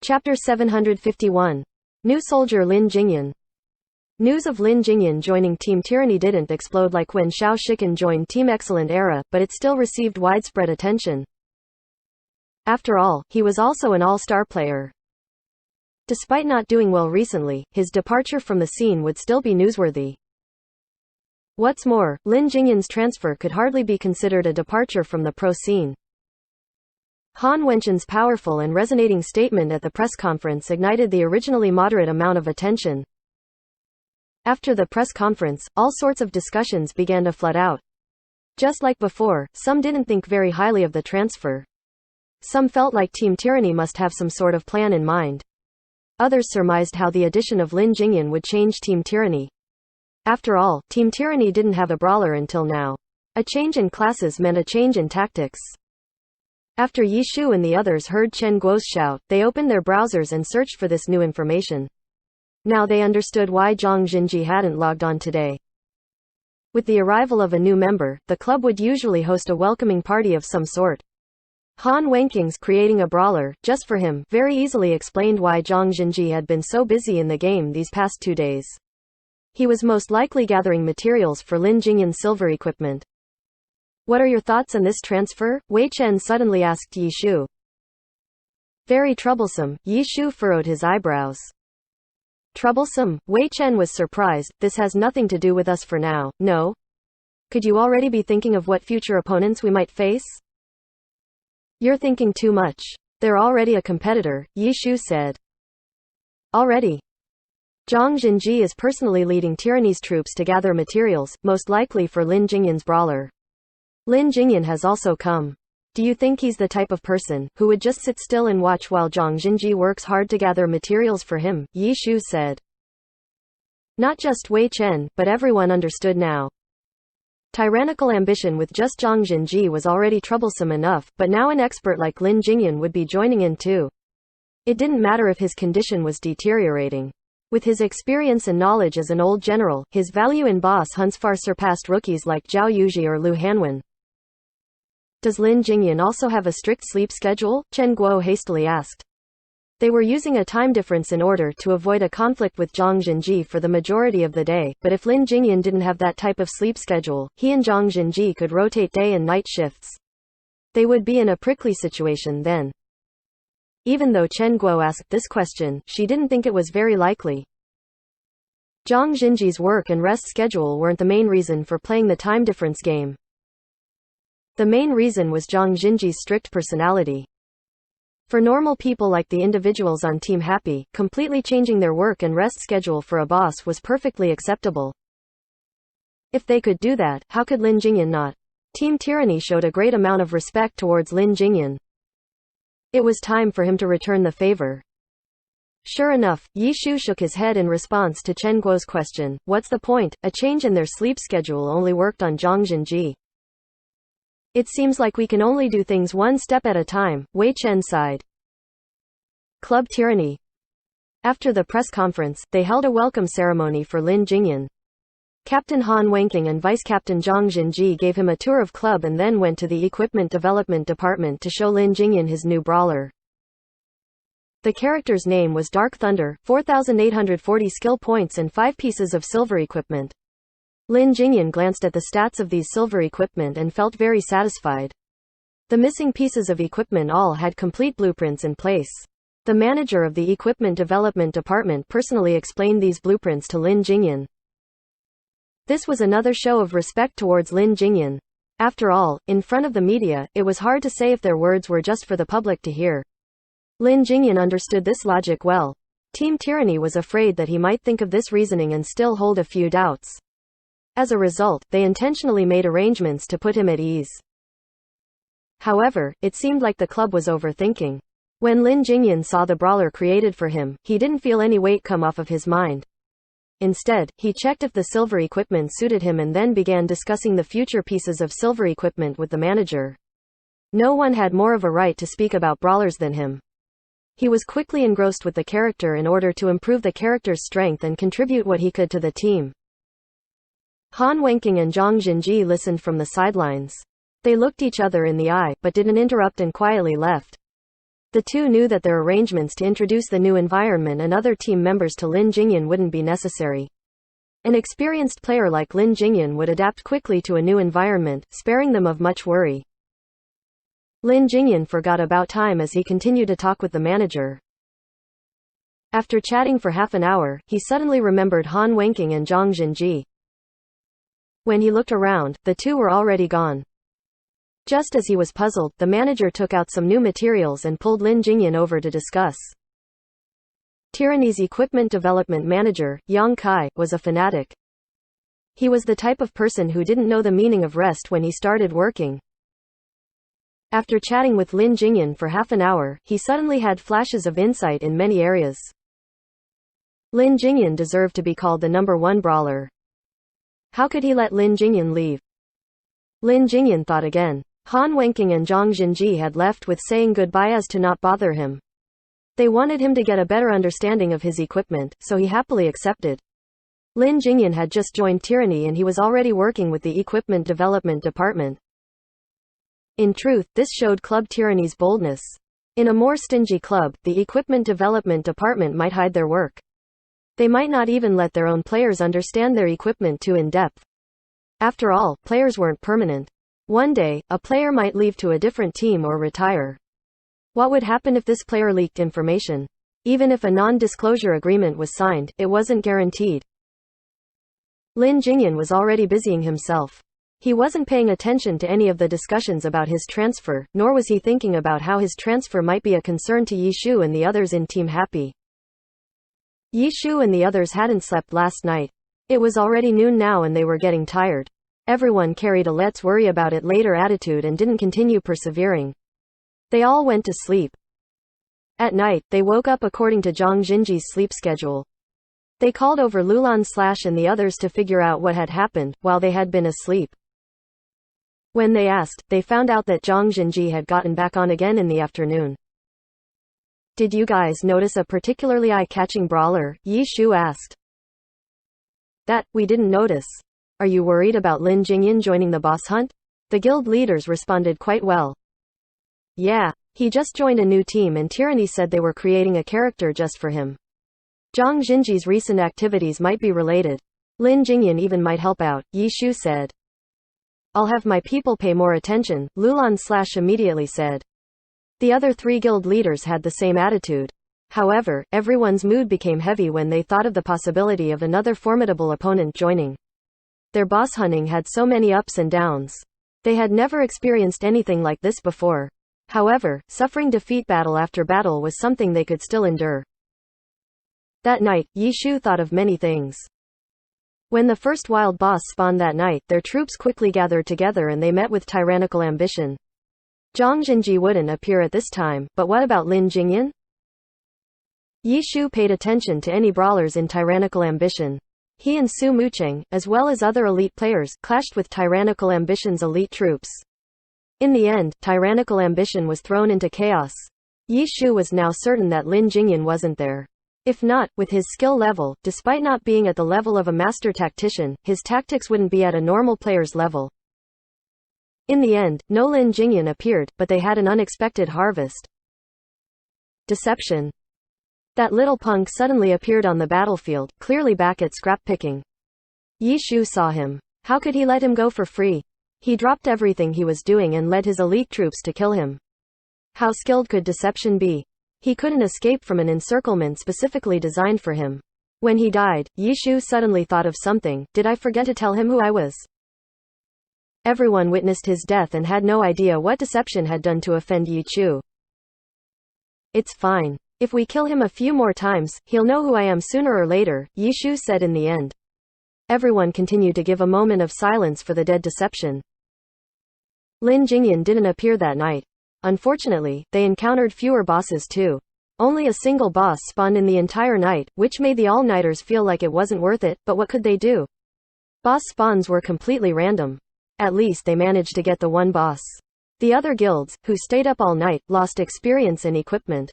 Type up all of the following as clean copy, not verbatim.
Chapter 751. New Soldier Lin Jingyan. News of Lin Jingyan joining Team Tyranny didn't explode like when Xiao Shikan joined Team Excellent Era, but it still received widespread attention. After all, he was also an all-star player. Despite not doing well recently, his departure from the scene would still be newsworthy. What's more, Lin Jingyan's transfer could hardly be considered a departure from the pro scene. Han Wenchen's powerful and resonating statement at the press conference ignited the originally moderate amount of attention. After the press conference, all sorts of discussions began to flood out. Just like before, some didn't think very highly of the transfer. Some felt like Team Tyranny must have some sort of plan in mind. Others surmised how the addition of Lin Jingyan would change Team Tyranny. After all, Team Tyranny didn't have a brawler until now. A change in classes meant a change in tactics. After Yi Shu and the others heard Chen Guo's shout, they opened their browsers and searched for this new information. Now they understood why Zhang Jinji hadn't logged on today. With the arrival of a new member, the club would usually host a welcoming party of some sort. Han Wenking's creating a brawler, just for him, very easily explained why Zhang Jinji had been so busy in the game these past 2 days. He was most likely gathering materials for Lin Jingyan's silver equipment. What are your thoughts on this transfer? Wei Chen suddenly asked Yi Shu. Very troublesome, Yi Shu furrowed his eyebrows. Troublesome? Wei Chen was surprised. This has nothing to do with us for now, no? Could you already be thinking of what future opponents we might face? You're thinking too much. They're already a competitor, Yi Shu said. Already? Zhang Jinji is personally leading Tyranny's troops to gather materials, most likely for Lin Jingyan's brawler. Lin Jingyan has also come. Do you think he's the type of person who would just sit still and watch while Zhang Jinji works hard to gather materials for him? Yi Shu said. Not just Wei Chen, but everyone understood now. Tyrannical ambition with just Zhang Jinji was already troublesome enough, but now an expert like Lin Jingyan would be joining in too. It didn't matter if his condition was deteriorating. With his experience and knowledge as an old general, his value in boss hunts far surpassed rookies like Zhao Yuji or Lu Hanwen. Does Lin Jingyan also have a strict sleep schedule? Chen Guo hastily asked. They were using a time difference in order to avoid a conflict with Zhang Jinji for the majority of the day, but if Lin Jingyan didn't have that type of sleep schedule, he and Zhang Jinji could rotate day and night shifts. They would be in a prickly situation then. Even though Chen Guo asked this question, she didn't think it was very likely. Zhang Jinji's work and rest schedule weren't the main reason for playing the time difference game. The main reason was Zhang Jinji's strict personality. For normal people like the individuals on Team Happy, completely changing their work and rest schedule for a boss was perfectly acceptable. If they could do that, how could Lin Jingyan not? Team Tyranny showed a great amount of respect towards Lin Jingyan. It was time for him to return the favor. Sure enough, Yi Shu shook his head in response to Chen Guo's question. What's the point? A change in their sleep schedule only worked on Zhang Jinji. It seems like we can only do things one step at a time, Wei Chen sighed. Club Tyranny. After the press conference, they held a welcome ceremony for Lin Jingyan. Captain Han Wenking and Vice Captain Zhang Jinji gave him a tour of club and then went to the Equipment Development Department to show Lin Jingyan his new brawler. The character's name was Dark Thunder, 4,840 skill points and 5 pieces of silver equipment. Lin Jingyan glanced at the stats of these silver equipment and felt very satisfied. The missing pieces of equipment all had complete blueprints in place. The manager of the Equipment Development Department personally explained these blueprints to Lin Jingyan. This was another show of respect towards Lin Jingyan. After all, in front of the media, it was hard to say if their words were just for the public to hear. Lin Jingyan understood this logic well. Team Tyranny was afraid that he might think of this reasoning and still hold a few doubts. As a result, they intentionally made arrangements to put him at ease. However, it seemed like the club was overthinking. When Lin Jingyan saw the brawler created for him, he didn't feel any weight come off of his mind. Instead, he checked if the silver equipment suited him and then began discussing the future pieces of silver equipment with the manager. No one had more of a right to speak about brawlers than him. He was quickly engrossed with the character in order to improve the character's strength and contribute what he could to the team. Han Wenking and Zhang Jinji listened from the sidelines. They looked each other in the eye, but didn't interrupt and quietly left. The two knew that their arrangements to introduce the new environment and other team members to Lin Jingyan wouldn't be necessary. An experienced player like Lin Jingyan would adapt quickly to a new environment, sparing them of much worry. Lin Jingyan forgot about time as he continued to talk with the manager. After chatting for half an hour, he suddenly remembered Han Wenqing and Zhang Jinji. When he looked around, the two were already gone. Just as he was puzzled, the manager took out some new materials and pulled Lin Jingyan over to discuss. Tyranny's equipment development manager, Yang Kai, was a fanatic. He was the type of person who didn't know the meaning of rest when he started working. After chatting with Lin Jingyan for half an hour, he suddenly had flashes of insight in many areas. Lin Jingyan deserved to be called the #1 brawler. How could he let Lin Jingyan leave? Lin Jingyan thought again. Han Wenqing and Zhang Jinji had left with saying goodbye as to not bother him. They wanted him to get a better understanding of his equipment, so he happily accepted. Lin Jingyan had just joined Tyranny and he was already working with the equipment development department. In truth, this showed Club Tyranny's boldness. In a more stingy club, the equipment development department might hide their work. They might not even let their own players understand their equipment too in depth. After all, players weren't permanent. One day, a player might leave to a different team or retire. What would happen if this player leaked information? Even if a non-disclosure agreement was signed, it wasn't guaranteed. Lin Jingyan was already busying himself. He wasn't paying attention to any of the discussions about his transfer, nor was he thinking about how his transfer might be a concern to Yi Shu and the others in Team Happy. Yi Shu and the others hadn't slept last night. It was already noon now and they were getting tired. Everyone carried a let's worry about it later attitude and didn't continue persevering. They all went to sleep. At night, they woke up according to Zhang Jinji's sleep schedule. They called over Lulan Slash and the others to figure out what had happened, while they had been asleep. When they asked, they found out that Zhang Jinji had gotten back on again in the afternoon. Did you guys notice a particularly eye-catching brawler? Yi Shu asked. That, we didn't notice. Are you worried about Lin Jingyan joining the boss hunt? The guild leaders responded quite well. Yeah, he just joined a new team and Tyranny said they were creating a character just for him. Zhang Jinji's recent activities might be related. Lin Jingyan even might help out, Yi Shu said. I'll have my people pay more attention, Lulan Slash immediately said. The other three guild leaders had the same attitude. However, everyone's mood became heavy when they thought of the possibility of another formidable opponent joining. Their boss hunting had so many ups and downs. They had never experienced anything like this before. However, suffering defeat battle after battle was something they could still endure. That night, Yi Shu thought of many things. When the first wild boss spawned that night, their troops quickly gathered together and they met with tyrannical ambition. Zhang Jinji wouldn't appear at this time, but what about Lin Jingyan? Yi Shu paid attention to any brawlers in tyrannical ambition. He and Su Mucheng, as well as other elite players, clashed with tyrannical ambition's elite troops. In the end, tyrannical ambition was thrown into chaos. Yi Shu was now certain that Lin Jingyan wasn't there. If not, with his skill level, despite not being at the level of a master tactician, his tactics wouldn't be at a normal player's level. In the end, no Lin Jingyan appeared, but they had an unexpected harvest. Deception. That little punk suddenly appeared on the battlefield, clearly back at scrap-picking. Yi Shu saw him. How could he let him go for free? He dropped everything he was doing and led his elite troops to kill him. How skilled could deception be? He couldn't escape from an encirclement specifically designed for him. When he died, Yi Shu suddenly thought of something. Did I forget to tell him who I was? Everyone witnessed his death and had no idea what deception had done to offend Yi Shu. It's fine. If we kill him a few more times, he'll know who I am sooner or later, Yi Shu said in the end. Everyone continued to give a moment of silence for the dead deception. Lin Jingyan didn't appear that night. Unfortunately, they encountered fewer bosses too. Only a single boss spawned in the entire night, which made the all-nighters feel like it wasn't worth it, but what could they do? Boss spawns were completely random. At least they managed to get the one boss. The other guilds, who stayed up all night, lost experience and equipment.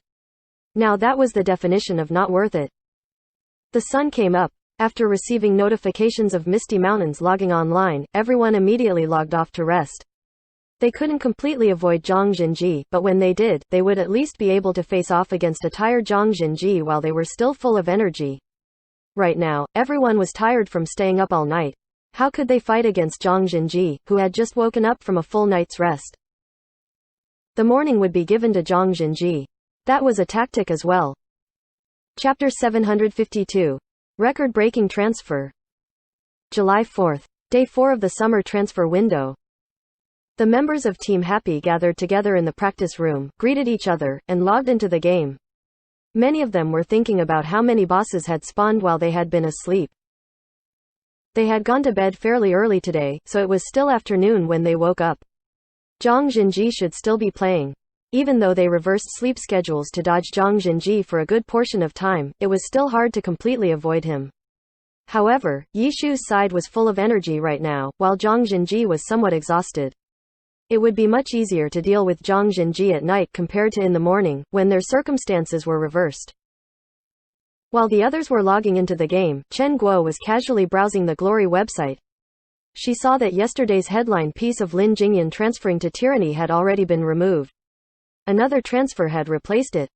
Now that was the definition of not worth it. The sun came up. After receiving notifications of Misty Mountains logging online, everyone immediately logged off to rest. They couldn't completely avoid Zhang Jinji, but when they did, they would at least be able to face off against a tired Zhang Jinji while they were still full of energy. Right now, everyone was tired from staying up all night. How could they fight against Zhang Jinji, who had just woken up from a full night's rest? The morning would be given to Zhang Jinji. That was a tactic as well. Chapter 752. Record-breaking transfer. July 4th. Day 4 of the summer transfer window. The members of Team Happy gathered together in the practice room, greeted each other, and logged into the game. Many of them were thinking about how many bosses had spawned while they had been asleep. They had gone to bed fairly early today, so it was still afternoon when they woke up. Zhang Jinji should still be playing. Even though they reversed sleep schedules to dodge Zhang Jinji for a good portion of time, it was still hard to completely avoid him. However, Yishu's side was full of energy right now, while Zhang Jinji was somewhat exhausted. It would be much easier to deal with Zhang Jinji at night compared to in the morning, when their circumstances were reversed. While the others were logging into the game, Chen Guo was casually browsing the Glory website. She saw that yesterday's headline piece of Lin Jingyan transferring to Tyranny had already been removed. Another transfer had replaced it.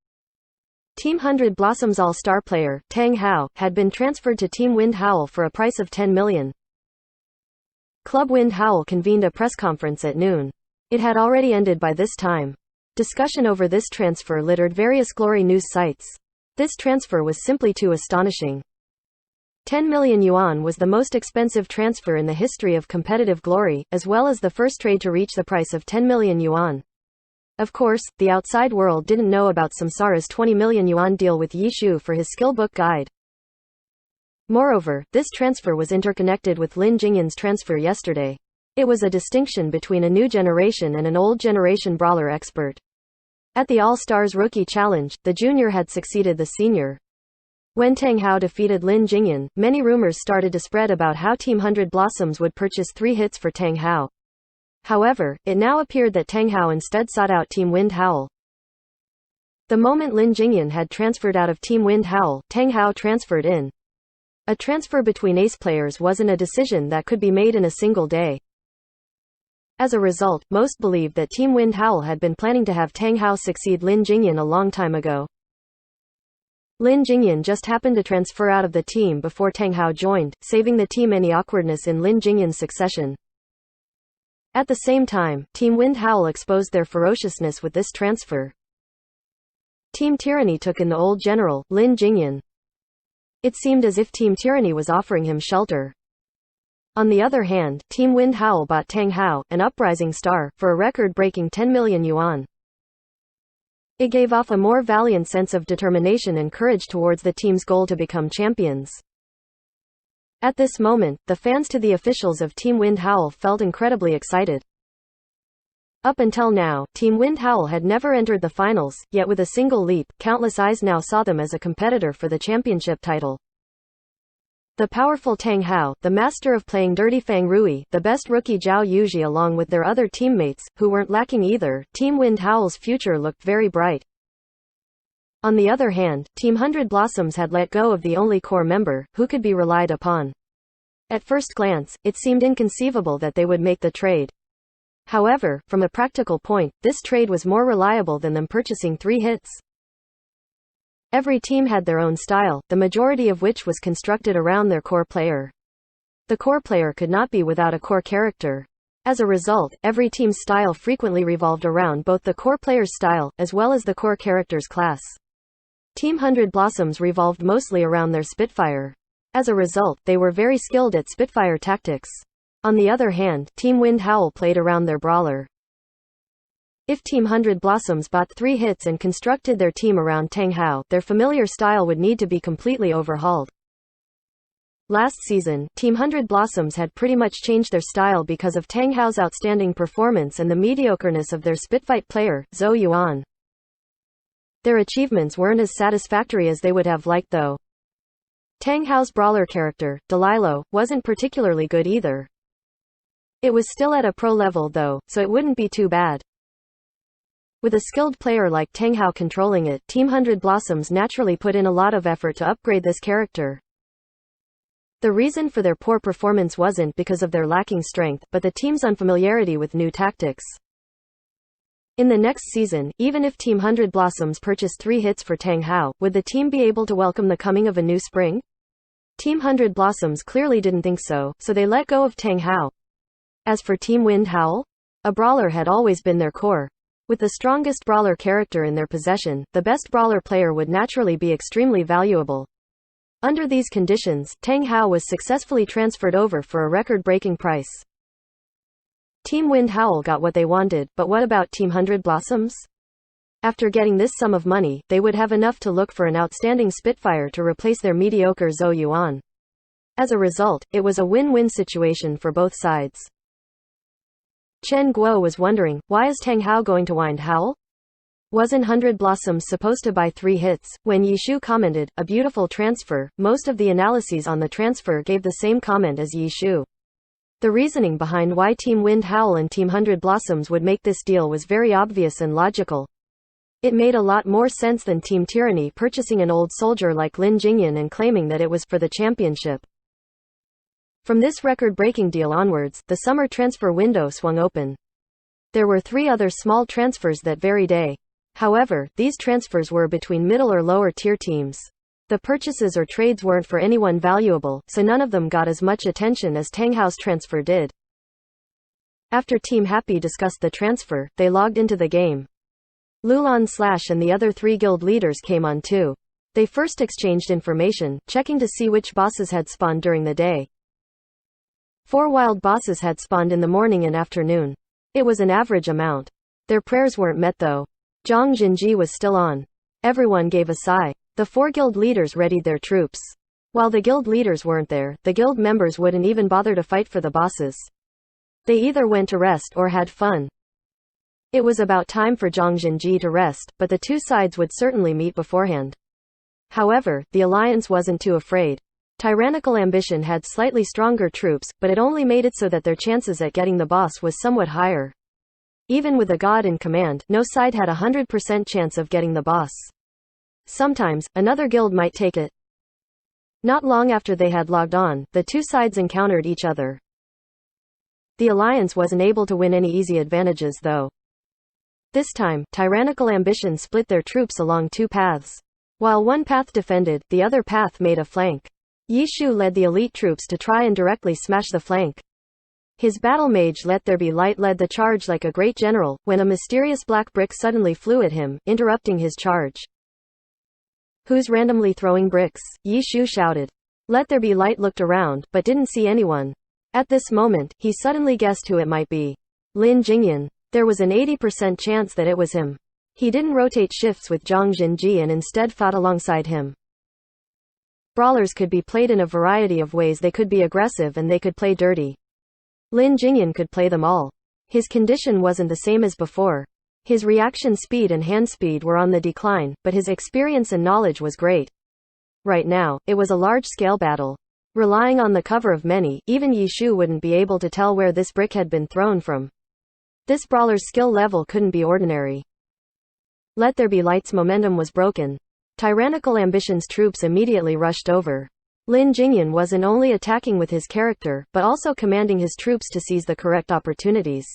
Team 100 Blossoms all-star player, Tang Hao, had been transferred to Team Wind Howl for a price of 10 million. Club Wind Howl convened a press conference at noon. It had already ended by this time. Discussion over this transfer littered various Glory news sites. This transfer was simply too astonishing. 10 million yuan was the most expensive transfer in the history of competitive Glory, as well as the first trade to reach the price of 10 million yuan. Of course, the outside world didn't know about Samsara's 20 million yuan deal with Yishu for his skillbook guide. Moreover, this transfer was interconnected with Lin Jingyan's transfer yesterday. It was a distinction between a new generation and an old generation brawler expert. At the All-Stars Rookie Challenge, the junior had succeeded the senior. When Tang Hao defeated Lin Jingyan, many rumors started to spread about how Team 100 Blossoms would purchase 3 hits for Tang Hao. However, it now appeared that Tang Hao instead sought out Team Wind Howl. The moment Lin Jingyan had transferred out of Team Wind Howl, Tang Hao transferred in. A transfer between ace players wasn't a decision that could be made in a single day. As a result, most believed that Team Wind Howl had been planning to have Tang Hao succeed Lin Jingyan a long time ago. Lin Jingyan just happened to transfer out of the team before Tang Hao joined, saving the team any awkwardness in Lin Jingyan's succession. At the same time, Team Wind Howl exposed their ferociousness with this transfer. Team Tyranny took in the old general, Lin Jingyan. It seemed as if Team Tyranny was offering him shelter. On the other hand, Team Wind Howl bought Tang Hao, an uprising star, for a record-breaking 10 million yuan. It gave off a more valiant sense of determination and courage towards the team's goal to become champions. At this moment, the fans to the officials of Team Wind Howl felt incredibly excited. Up until now, Team Wind Howl had never entered the finals, yet with a single leap, countless eyes now saw them as a competitor for the championship title. The powerful Tang Hao, the master of playing dirty Fang Rui, the best rookie Zhao Yuji along with their other teammates, who weren't lacking either, Team Wind Howl's future looked very bright. On the other hand, Team 100 Blossoms had let go of the only core member, who could be relied upon. At first glance, it seemed inconceivable that they would make the trade. However, from a practical point, this trade was more reliable than them purchasing 3 hits. Every team had their own style, the majority of which was constructed around their core player. The core player could not be without a core character. As a result, every team's style frequently revolved around both the core player's style, as well as the core character's class. Team 100 Blossoms revolved mostly around their Spitfire. As a result, they were very skilled at Spitfire tactics. On the other hand, Team Wind Howl played around their brawler. If Team 100 Blossoms bought 3 hits and constructed their team around Tang Hao, their familiar style would need to be completely overhauled. Last season, Team 100 Blossoms had pretty much changed their style because of Tang Hao's outstanding performance and the mediocreness of their Spitfight player, Zhou Yuan. Their achievements weren't as satisfactory as they would have liked though. Tang Hao's brawler character, Delilo, wasn't particularly good either. It was still at a pro level though, so it wouldn't be too bad. With a skilled player like Tang Hao controlling it, Team 100 Blossoms naturally put in a lot of effort to upgrade this character. The reason for their poor performance wasn't because of their lacking strength, but the team's unfamiliarity with new tactics. In the next season, even if Team 100 Blossoms purchased 3 hits for Tang Hao, would the team be able to welcome the coming of a new spring? Team 100 Blossoms clearly didn't think so they let go of Tang Hao. As for Team Wind Howl, a brawler had always been their core. With the strongest brawler character in their possession, the best brawler player would naturally be extremely valuable. Under these conditions, Tang Hao was successfully transferred over for a record-breaking price. Team Wind Howl got what they wanted, but what about Team 100 Blossoms? After getting this sum of money, they would have enough to look for an outstanding Spitfire to replace their mediocre Zhou Yuan. As a result, it was a win-win situation for both sides. Chen Guo was wondering, why is Tang Hao going to Wind Howl? Wasn't 100 Blossoms supposed to buy 3 hits? When Yishu commented, a beautiful transfer, most of the analyses on the transfer gave the same comment as Yishu. The reasoning behind why Team Wind Howl and Team 100 Blossoms would make this deal was very obvious and logical. It made a lot more sense than Team Tyranny purchasing an old soldier like Lin Jingyan and claiming that it was for the championship. From this record-breaking deal onwards, the summer transfer window swung open. There were 3 other small transfers that very day. However, these transfers were between middle or lower tier teams. The purchases or trades weren't for anyone valuable, so none of them got as much attention as Tang Hao's transfer did. After Team Happy discussed the transfer, they logged into the game. Lulan Slash and the other 3 guild leaders came on too. They first exchanged information, checking to see which bosses had spawned during the day. 4 wild bosses had spawned in the morning and afternoon. It was an average amount. Their prayers weren't met though. Zhang Jinji was still on. Everyone gave a sigh. The 4 guild leaders readied their troops. While the guild leaders weren't there, the guild members wouldn't even bother to fight for the bosses. They either went to rest or had fun. It was about time for Zhang Jinji to rest, but the 2 sides would certainly meet beforehand. However, the alliance wasn't too afraid. Tyrannical Ambition had slightly stronger troops, but it only made it so that their chances at getting the boss was somewhat higher. Even with a god in command, no side had a 100% chance of getting the boss. Sometimes, another guild might take it. Not long after they had logged on, the 2 sides encountered each other. The alliance wasn't able to win any easy advantages though. This time, Tyrannical Ambition split their troops along 2 paths. While one path defended, the other path made a flank. Yishu led the elite troops to try and directly smash the flank. His battle mage Let There Be Light led the charge like a great general, when a mysterious black brick suddenly flew at him, interrupting his charge. Who's randomly throwing bricks? Yishu shouted. Let There Be Light looked around, but didn't see anyone. At this moment, he suddenly guessed who it might be. Lin Jingyan. There was an 80% chance that it was him. He didn't rotate shifts with Zhang Jinji and instead fought alongside him. Brawlers could be played in a variety of ways. They could be aggressive and they could play dirty. Lin Jingyan could play them all. His condition wasn't the same as before. His reaction speed and hand speed were on the decline, but his experience and knowledge was great. Right now, it was a large-scale battle. Relying on the cover of many, even Yishu wouldn't be able to tell where this brick had been thrown from. This brawler's skill level couldn't be ordinary. Let There Be Light's momentum was broken. Tyrannical Ambition's troops immediately rushed over. Lin Jingyan wasn't only attacking with his character, but also commanding his troops to seize the correct opportunities.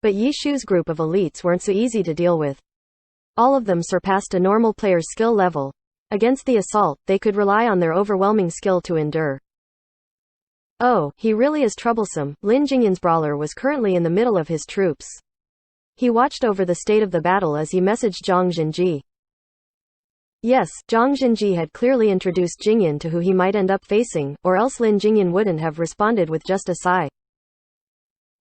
But Yishu's group of elites weren't so easy to deal with. All of them surpassed a normal player's skill level. Against the assault, they could rely on their overwhelming skill to endure. Oh, he really is troublesome. Lin Jingyan's brawler was currently in the middle of his troops. He watched over the state of the battle as he messaged Zhang Jinji. Yes, Zhang Jinji had clearly introduced Jingyan to who he might end up facing, or else Lin Jingyan wouldn't have responded with just a sigh.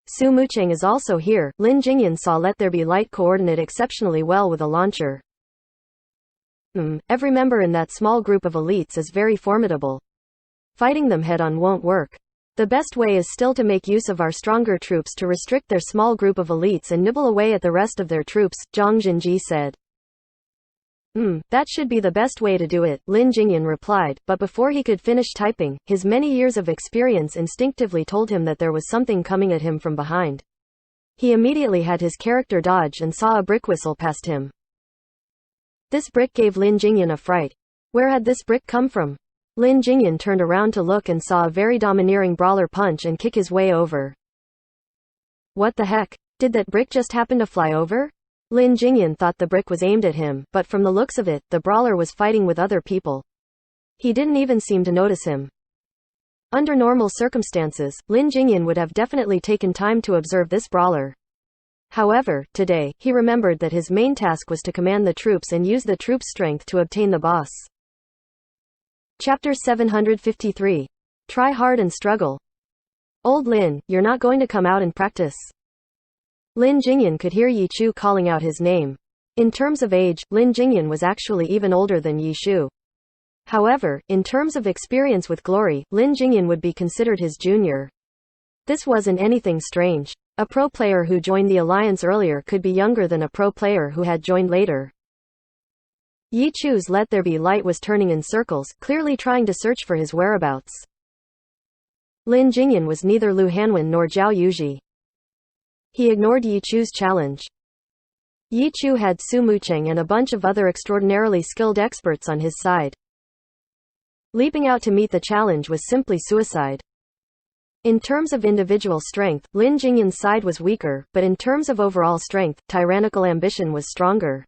Su Mucheng is also here. Lin Jingyan saw Let There Be Light coordinate exceptionally well with a launcher. Every member in that small group of elites is very formidable. Fighting them head-on won't work. The best way is still to make use of our stronger troops to restrict their small group of elites and nibble away at the rest of their troops, Zhang Jinji said. That should be the best way to do it, Lin Jingyan replied, but before he could finish typing, his many years of experience instinctively told him that there was something coming at him from behind. He immediately had his character dodge and saw a brick whistle past him. This brick gave Lin Jingyan a fright. Where had this brick come from? Lin Jingyan turned around to look and saw a very domineering brawler punch and kick his way over. What the heck? Did that brick just happen to fly over? Lin Jingyan thought the brick was aimed at him, but from the looks of it, the brawler was fighting with other people. He didn't even seem to notice him. Under normal circumstances, Lin Jingyan would have definitely taken time to observe this brawler. However, today, he remembered that his main task was to command the troops and use the troops' strength to obtain the boss. Chapter 753. Try hard and struggle. Old Lin, you're not going to come out and practice. Lin Jingyan could hear Yi Chu calling out his name. In terms of age, Lin Jingyan was actually even older than Yi Chu. However, in terms of experience with glory, Lin Jingyan would be considered his junior. This wasn't anything strange. A pro player who joined the alliance earlier could be younger than a pro player who had joined later. Yi Chu's Let There Be Light was turning in circles, clearly trying to search for his whereabouts. Lin Jingyan was neither Lu Hanwen nor Zhao Yuji. He ignored Yi Chu's challenge. Yi Chu had Su Mucheng and a bunch of other extraordinarily skilled experts on his side. Leaping out to meet the challenge was simply suicide. In terms of individual strength, Lin Jingyan's side was weaker, but in terms of overall strength, tyrannical ambition was stronger.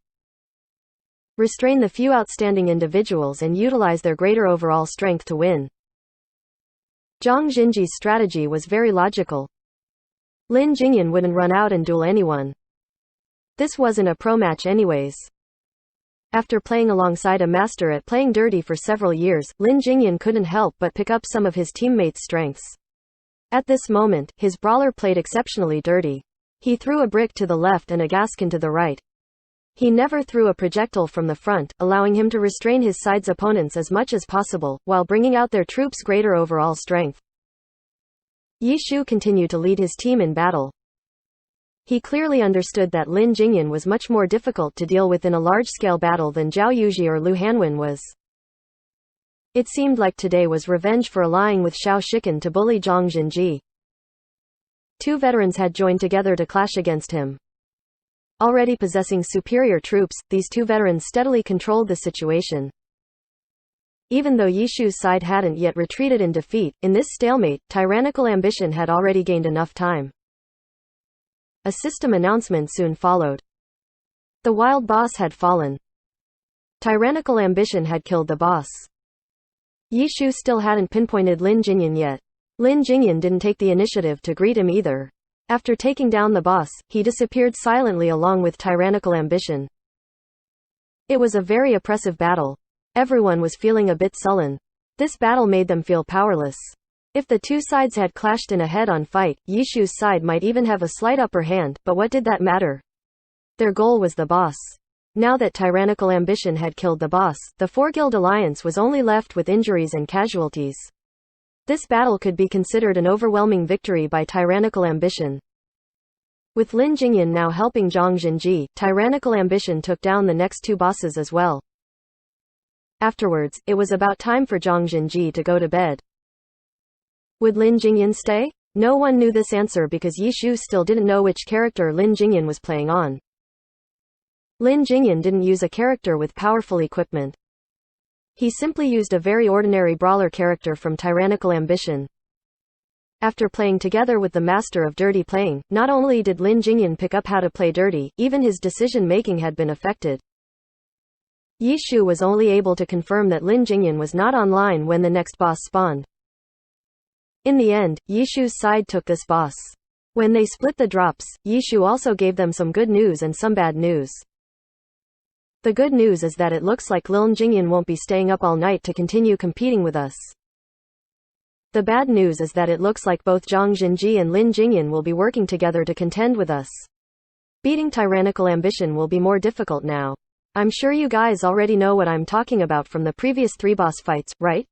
Restrain the few outstanding individuals and utilize their greater overall strength to win. Zhang Jinji's strategy was very logical. Lin Jingyan wouldn't run out and duel anyone. This wasn't a pro match anyways. After playing alongside a master at playing dirty for several years, Lin Jingyan couldn't help but pick up some of his teammates' strengths. At this moment, his brawler played exceptionally dirty. He threw a brick to the left and a gaskin to the right. He never threw a projectile from the front, allowing him to restrain his side's opponents as much as possible, while bringing out their troops' greater overall strength. Yi Chu continued to lead his team in battle. He clearly understood that Lin Jingyan was much more difficult to deal with in a large-scale battle than Zhao Yuji or Lu Hanwen was. It seemed like today was revenge for allying with Xiao Shikan to bully Zhang Jinji. Two veterans had joined together to clash against him. Already possessing superior troops, these two veterans steadily controlled the situation. Even though Yi Chu's side hadn't yet retreated in defeat, in this stalemate, tyrannical ambition had already gained enough time. A system announcement soon followed. The wild boss had fallen. Tyrannical ambition had killed the boss. Yi Chu still hadn't pinpointed Lin Jingyan yet. Lin Jingyan didn't take the initiative to greet him either. After taking down the boss, he disappeared silently along with tyrannical ambition. It was a very oppressive battle. Everyone was feeling a bit sullen. This battle made them feel powerless. If the two sides had clashed in a head-on fight, Yi Chu's side might even have a slight upper hand, but what did that matter? Their goal was the boss. Now that tyrannical ambition had killed the boss, the four-guild alliance was only left with injuries and casualties. This battle could be considered an overwhelming victory by tyrannical ambition. With Lin Jingyan now helping Zhang Jinji, tyrannical ambition took down the next two bosses as well. Afterwards, it was about time for Zhang Jinji to go to bed. Would Lin Jingyan stay? No one knew this answer because Yi Chu still didn't know which character Lin Jingyan was playing on. Lin Jingyan didn't use a character with powerful equipment. He simply used a very ordinary brawler character from tyrannical ambition. After playing together with the master of dirty playing, not only did Lin Jingyan pick up how to play dirty, even his decision-making had been affected. Yi Chu was only able to confirm that Lin Jingyan was not online when the next boss spawned. In the end, Yi Chu's side took this boss. When they split the drops, Yi Chu also gave them some good news and some bad news. The good news is that it looks like Lin Jingyan won't be staying up all night to continue competing with us. The bad news is that it looks like both Zhang Jinji and Lin Jingyan will be working together to contend with us. Beating tyrannical ambition will be more difficult now. I'm sure you guys already know what I'm talking about from the previous 3 boss fights, right?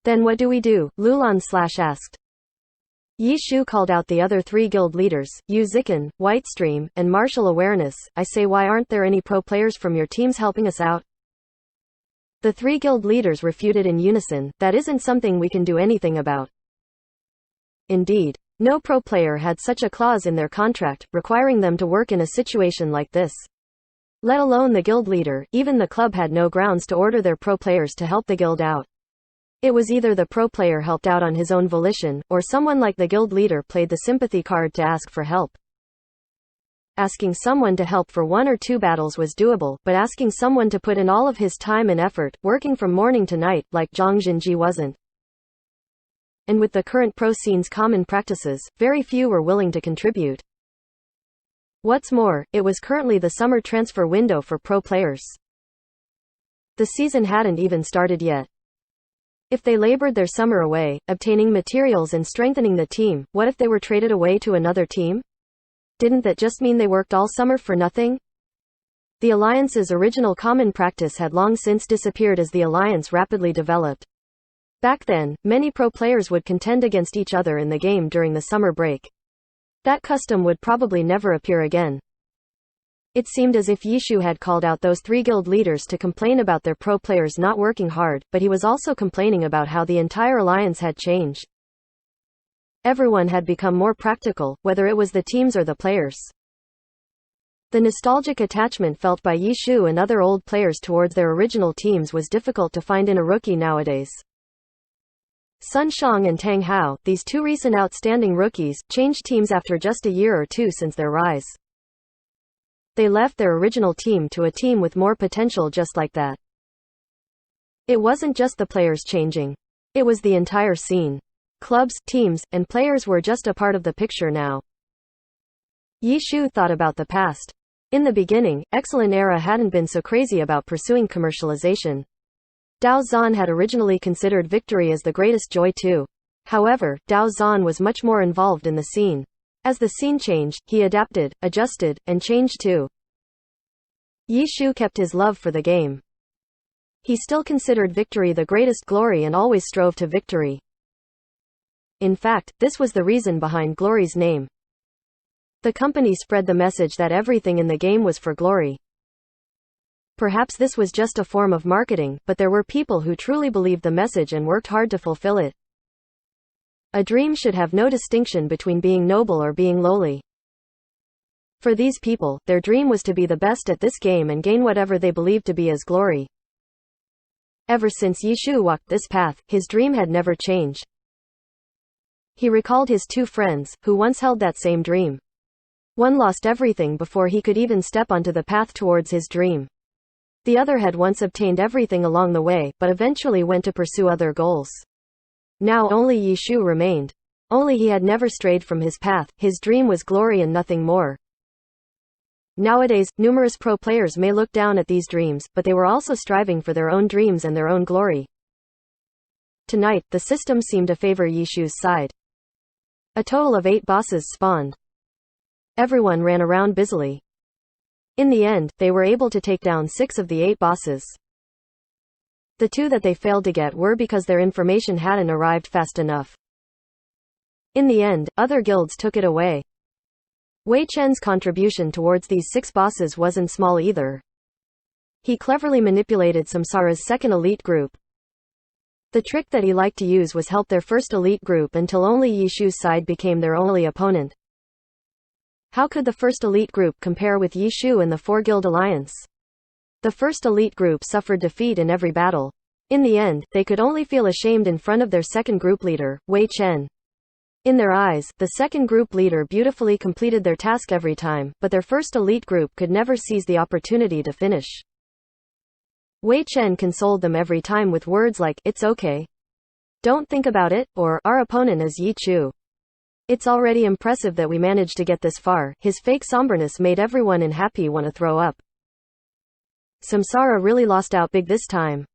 Then what do we do? Lulan asked. Yi Chu called out the other 3 guild leaders, Yu Zikan, Whitestream, and Martial Awareness. I say, why aren't there any pro players from your teams helping us out? The 3 guild leaders refuted in unison, that isn't something we can do anything about. Indeed. No pro player had such a clause in their contract, requiring them to work in a situation like this. Let alone the guild leader, even the club had no grounds to order their pro players to help the guild out. It was either the pro player helped out on his own volition, or someone like the guild leader played the sympathy card to ask for help. Asking someone to help for 1 or 2 battles was doable, but asking someone to put in all of his time and effort, working from morning to night, like Zhang Jinji wasn't. And with the current pro scene's common practices, very few were willing to contribute. What's more, it was currently the summer transfer window for pro players. The season hadn't even started yet. If they labored their summer away, obtaining materials and strengthening the team, what if they were traded away to another team? Didn't that just mean they worked all summer for nothing? The alliance's original common practice had long since disappeared as the alliance rapidly developed. Back then, many pro players would contend against each other in the game during the summer break. That custom would probably never appear again. It seemed as if Yishu had called out those 3 guild leaders to complain about their pro players not working hard, but he was also complaining about how the entire alliance had changed. Everyone had become more practical, whether it was the teams or the players. The nostalgic attachment felt by Yishu and other old players towards their original teams was difficult to find in a rookie nowadays. Sun Shang and Tang Hao, these 2 recent outstanding rookies, changed teams after just a year or 2 since their rise. They left their original team to a team with more potential just like that. It wasn't just the players changing. It was the entire scene. Clubs, teams, and players were just a part of the picture now. Yishu thought about the past. In the beginning, Excellent Era hadn't been so crazy about pursuing commercialization. Dao Zan had originally considered victory as the greatest joy too. However, Dao Zan was much more involved in the scene. As the scene changed, he adapted, adjusted, and changed too. Yishu kept his love for the game. He still considered victory the greatest glory and always strove to victory. In fact, this was the reason behind Glory's name. The company spread the message that everything in the game was for glory. Perhaps this was just a form of marketing, but there were people who truly believed the message and worked hard to fulfill it. A dream should have no distinction between being noble or being lowly. For these people, their dream was to be the best at this game and gain whatever they believed to be as glory. Ever since Yishu walked this path, his dream had never changed. He recalled his 2 friends, who once held that same dream. One lost everything before he could even step onto the path towards his dream. The other had once obtained everything along the way, but eventually went to pursue other goals. Now only Yishu remained. Only he had never strayed from his path, his dream was glory and nothing more. Nowadays, numerous pro players may look down at these dreams, but they were also striving for their own dreams and their own glory. Tonight, the system seemed to favor Yishu's side. A total of 8 bosses spawned. Everyone ran around busily. In the end, they were able to take down 6 of the 8 bosses. The 2 that they failed to get were because their information hadn't arrived fast enough. In the end, other guilds took it away. Wei Chen's contribution towards these 6 bosses wasn't small either. He cleverly manipulated Samsara's second elite group. The trick that he liked to use was help their first elite group until only Yishu's side became their only opponent. How could the first elite group compare with Yishu and the 4-guild alliance? The first elite group suffered defeat in every battle. In the end, they could only feel ashamed in front of their second group leader, Wei Chen. In their eyes, the second group leader beautifully completed their task every time, but their first elite group could never seize the opportunity to finish. Wei Chen consoled them every time with words like, "It's okay. Don't think about it," or, "Our opponent is Yi Chu. It's already impressive that we managed to get this far." His fake somberness made everyone unhappy want to throw up. Samsara really lost out big this time.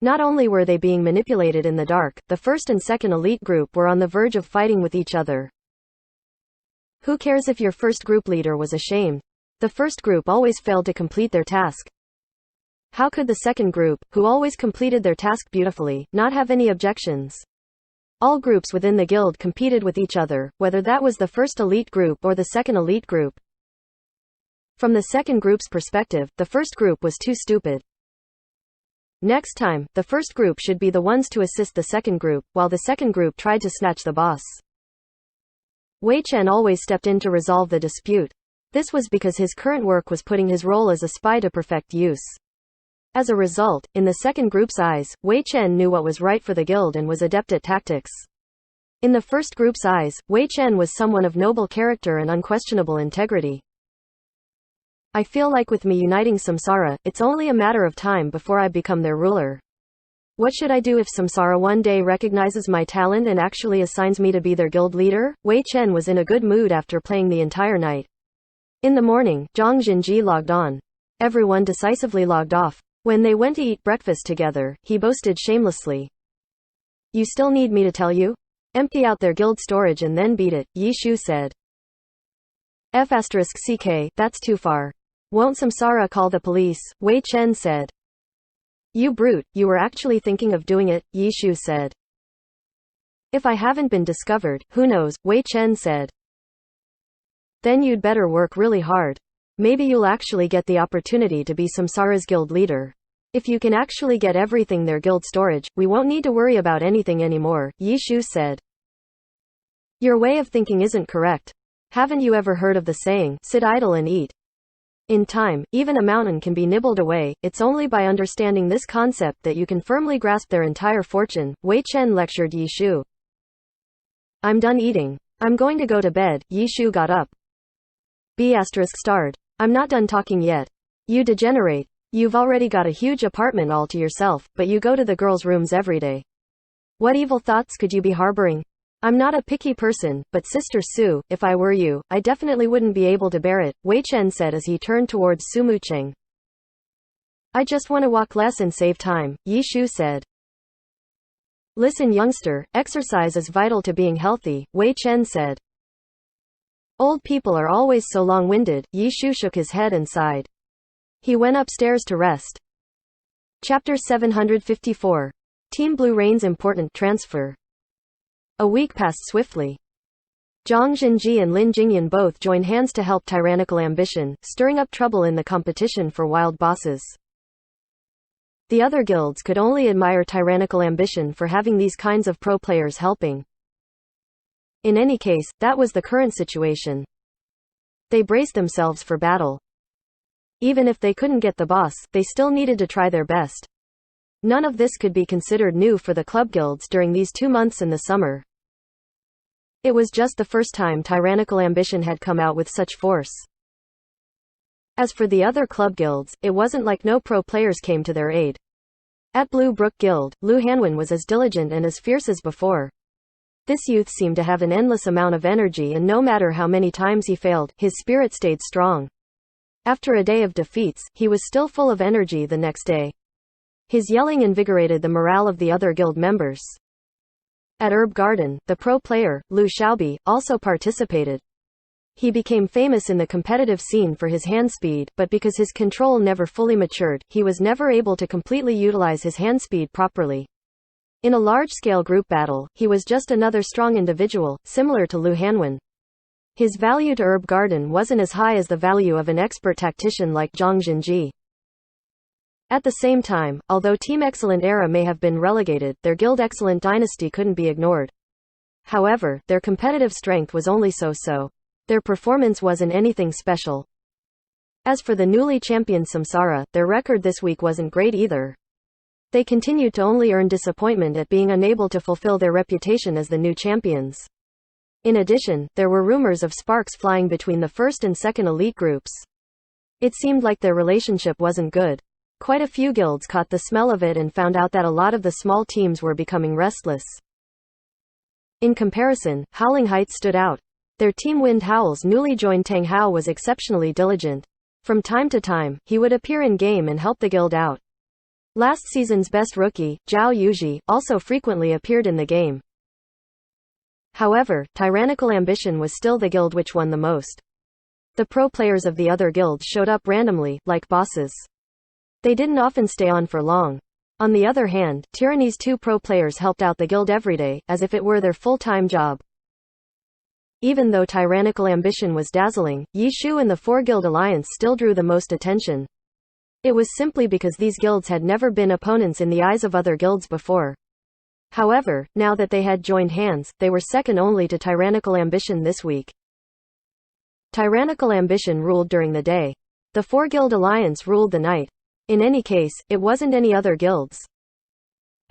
Not only were they being manipulated in the dark, the first and second elite group were on the verge of fighting with each other. Who cares if your first group leader was ashamed? The first group always failed to complete their task. How could the second group, who always completed their task beautifully, not have any objections? All groups within the guild competed with each other, whether that was the first elite group or the second elite group. From the second group's perspective, the first group was too stupid. Next time, the first group should be the ones to assist the second group, while the second group tried to snatch the boss. Wei Chen always stepped in to resolve the dispute. This was because his current work was putting his role as a spy to perfect use. As a result, in the second group's eyes, Wei Chen knew what was right for the guild and was adept at tactics. In the first group's eyes, Wei Chen was someone of noble character and unquestionable integrity. I feel like with me uniting Samsara, it's only a matter of time before I become their ruler. What should I do if Samsara one day recognizes my talent and actually assigns me to be their guild leader? Wei Chen was in a good mood after playing the entire night. In the morning, Zhang Jinji logged on. Everyone decisively logged off. When they went to eat breakfast together, he boasted shamelessly. You still need me to tell you? Empty out their guild storage and then beat it, Yi Shu said. F***CK, that's too far. Won't Samsara call the police? Wei Chen said. You brute, you were actually thinking of doing it, Yi Shu said. If I haven't been discovered, who knows, Wei Chen said. Then you'd better work really hard. Maybe you'll actually get the opportunity to be Samsara's guild leader. If you can actually get everything their guild storage, we won't need to worry about anything anymore, Yi Shu said. Your way of thinking isn't correct. Haven't you ever heard of the saying, sit idle and eat? In time, even a mountain can be nibbled away. It's only by understanding this concept that you can firmly grasp their entire fortune, Wei Chen lectured Yi Shu. I'm done eating. I'm going to go to bed, Yi Shu got up. B*****. I'm not done talking yet. You degenerate. You've already got a huge apartment all to yourself, but you go to the girls' rooms every day. What evil thoughts could you be harboring? I'm not a picky person, but Sister Su, if I were you, I definitely wouldn't be able to bear it, Wei Chen said as he turned towards Su Mucheng. I just want to walk less and save time, Yi Shu said. Listen youngster, exercise is vital to being healthy, Wei Chen said. Old people are always so long-winded, Yi Shu shook his head and sighed. He went upstairs to rest. Chapter 754. Team Blue Rain's important transfer. A week passed swiftly. Zhang Jinji and Lin Jingyan both joined hands to help Tyrannical Ambition, stirring up trouble in the competition for wild bosses. The other guilds could only admire Tyrannical Ambition for having these kinds of pro players helping. In any case, that was the current situation. They braced themselves for battle. Even if they couldn't get the boss, they still needed to try their best. None of this could be considered new for the club guilds during these 2 months in the summer. It was just the first time Tyrannical Ambition had come out with such force. As for the other club guilds, it wasn't like no pro players came to their aid. At Blue Brook Guild, Lu Hanwen was as diligent and as fierce as before. This youth seemed to have an endless amount of energy, and no matter how many times he failed, his spirit stayed strong. After a day of defeats, he was still full of energy the next day. His yelling invigorated the morale of the other guild members. At Herb Garden, the pro player, Lu Xiaobi, also participated. He became famous in the competitive scene for his hand speed, but because his control never fully matured, he was never able to completely utilize his hand speed properly. In a large-scale group battle, he was just another strong individual, similar to Lu Hanwen. His value to Herb Garden wasn't as high as the value of an expert tactician like Zhang Jinji. At the same time, although Team Excellent Era may have been relegated, their Guild Excellent Dynasty couldn't be ignored. However, their competitive strength was only so-so. Their performance wasn't anything special. As for the newly championed Samsara, their record this week wasn't great either. They continued to only earn disappointment at being unable to fulfill their reputation as the new champions. In addition, there were rumors of sparks flying between the first and second elite groups. It seemed like their relationship wasn't good. Quite a few guilds caught the smell of it and found out that a lot of the small teams were becoming restless. In comparison, Howling Heights stood out. Their team Wind Howl's newly joined Tang Hao was exceptionally diligent. From time to time, he would appear in-game and help the guild out. Last season's best rookie, Zhao Yuji, also frequently appeared in the game. However, Tyrannical Ambition was still the guild which won the most. The pro players of the other guilds showed up randomly, like bosses. They didn't often stay on for long. On the other hand, Tyranny's 2 pro players helped out the guild every day, as if it were their full-time job. Even though Tyrannical Ambition was dazzling, Yi Shu and the 4-guild alliance still drew the most attention. It was simply because these guilds had never been opponents in the eyes of other guilds before. However, now that they had joined hands, they were second only to Tyrannical Ambition this week. Tyrannical Ambition ruled during the day. The 4-guild alliance ruled the night. In any case, it wasn't any other guilds.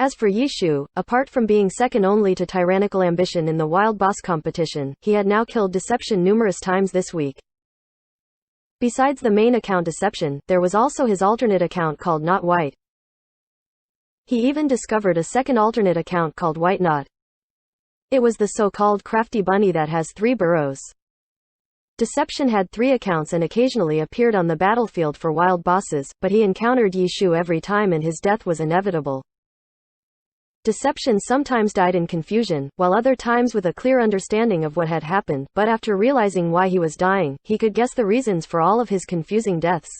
As for Yi Shu, apart from being second only to Tyrannical Ambition in the Wild Boss competition, he had now killed Deception numerous times this week. Besides the main account Deception, there was also his alternate account called Not White. He even discovered a second alternate account called White Not. It was the so-called Crafty Bunny that has 3 burrows. Deception had 3 accounts and occasionally appeared on the battlefield for wild bosses, but he encountered Yishu every time and his death was inevitable. Deception sometimes died in confusion, while other times with a clear understanding of what had happened, but after realizing why he was dying, he could guess the reasons for all of his confusing deaths.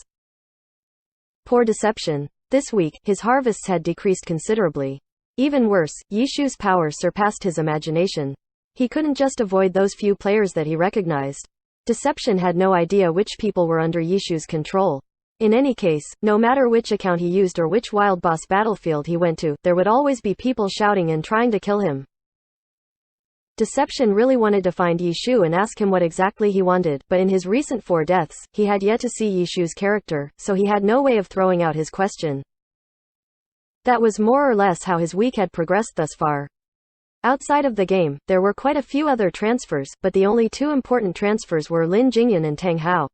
Poor Deception. This week, his harvests had decreased considerably. Even worse, Yishu's power surpassed his imagination. He couldn't just avoid those few players that he recognized. Deception had no idea which people were under Yishu's control. In any case, no matter which account he used or which wild boss battlefield he went to, there would always be people shouting and trying to kill him. Deception really wanted to find Yishu and ask him what exactly he wanted, but in his recent 4 deaths, he had yet to see Yishu's character, so he had no way of throwing out his question. That was more or less how his week had progressed thus far. Outside of the game, there were quite a few other transfers, but the only 2 important transfers were Lin Jingyan and Tang Hao.